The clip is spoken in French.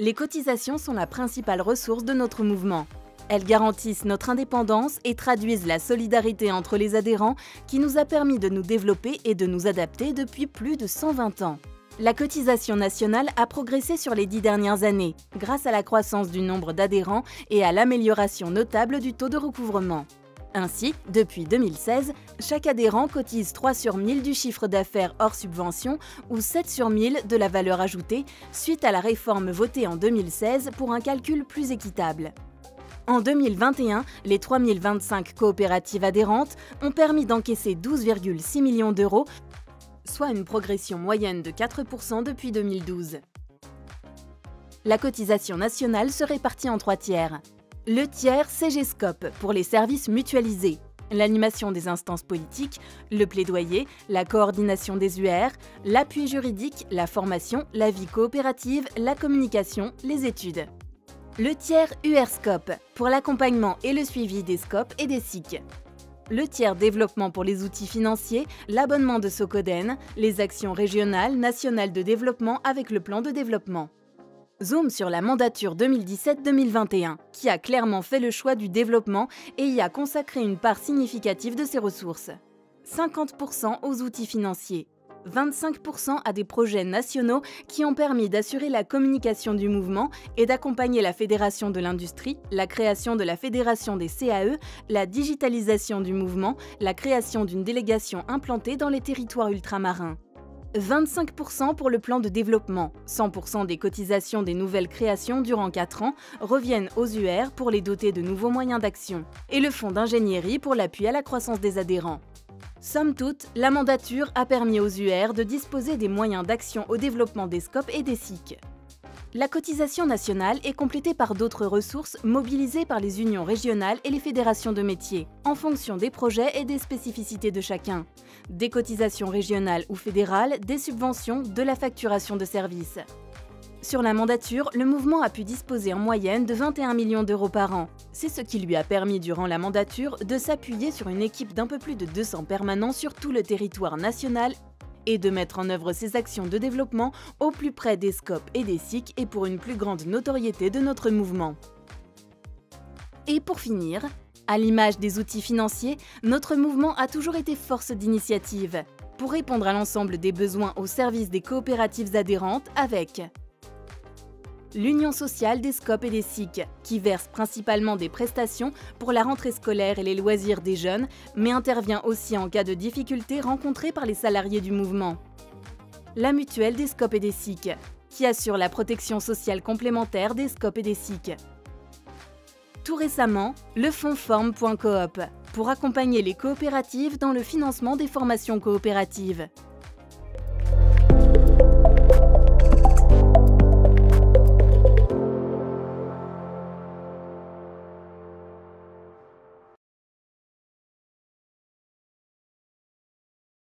Les cotisations sont la principale ressource de notre mouvement. Elles garantissent notre indépendance et traduisent la solidarité entre les adhérents qui nous a permis de nous développer et de nous adapter depuis plus de 120 ans. La cotisation nationale a progressé sur les 10 dernières années, grâce à la croissance du nombre d'adhérents et à l'amélioration notable du taux de recouvrement. Ainsi, depuis 2016, chaque adhérent cotise 3 sur 1000 du chiffre d'affaires hors subvention ou 7 sur 1000 de la valeur ajoutée suite à la réforme votée en 2016 pour un calcul plus équitable. En 2021, les 3025 coopératives adhérentes ont permis d'encaisser 12,6 millions d'euros, soit une progression moyenne de 4% depuis 2012. La cotisation nationale se répartit en 3 tiers. Le tiers CGSCOP pour les services mutualisés, l'animation des instances politiques, le plaidoyer, la coordination des UR, l'appui juridique, la formation, la vie coopérative, la communication, les études. Le tiers URSCOP pour l'accompagnement et le suivi des SCOP et des SIC. Le tiers développement pour les outils financiers, l'abonnement de Socoden, les actions régionales, nationales de développement avec le plan de développement. Zoom sur la mandature 2017-2021, qui a clairement fait le choix du développement et y a consacré une part significative de ses ressources. 50% aux outils financiers, 25% à des projets nationaux qui ont permis d'assurer la communication du mouvement et d'accompagner la fédération de l'industrie, la création de la fédération des CAE, la digitalisation du mouvement, la création d'une délégation implantée dans les territoires ultramarins. 25% pour le plan de développement, 100% des cotisations des nouvelles créations durant 4 ans reviennent aux UR pour les doter de nouveaux moyens d'action, et le fonds d'ingénierie pour l'appui à la croissance des adhérents. Somme toute, la mandature a permis aux UR de disposer des moyens d'action au développement des SCOP et des SIC. La cotisation nationale est complétée par d'autres ressources mobilisées par les unions régionales et les fédérations de métiers, en fonction des projets et des spécificités de chacun. Des cotisations régionales ou fédérales, des subventions, de la facturation de services. Sur la mandature, le mouvement a pu disposer en moyenne de 21 millions d'euros par an. C'est ce qui lui a permis durant la mandature de s'appuyer sur une équipe d'un peu plus de 200 permanents sur tout le territoire national et de mettre en œuvre ses actions de développement au plus près des SCOP et des SIC et pour une plus grande notoriété de notre mouvement. Et pour finir, à l'image des outils financiers, notre mouvement a toujours été force d'initiative pour répondre à l'ensemble des besoins au service des coopératives adhérentes avec l'Union sociale des SCOP et des SIC, qui verse principalement des prestations pour la rentrée scolaire et les loisirs des jeunes, mais intervient aussi en cas de difficultés rencontrées par les salariés du mouvement. La mutuelle des SCOP et des SIC, qui assure la protection sociale complémentaire des SCOP et des SIC. Tout récemment, le fonds Forme.coop, pour accompagner les coopératives dans le financement des formations coopératives.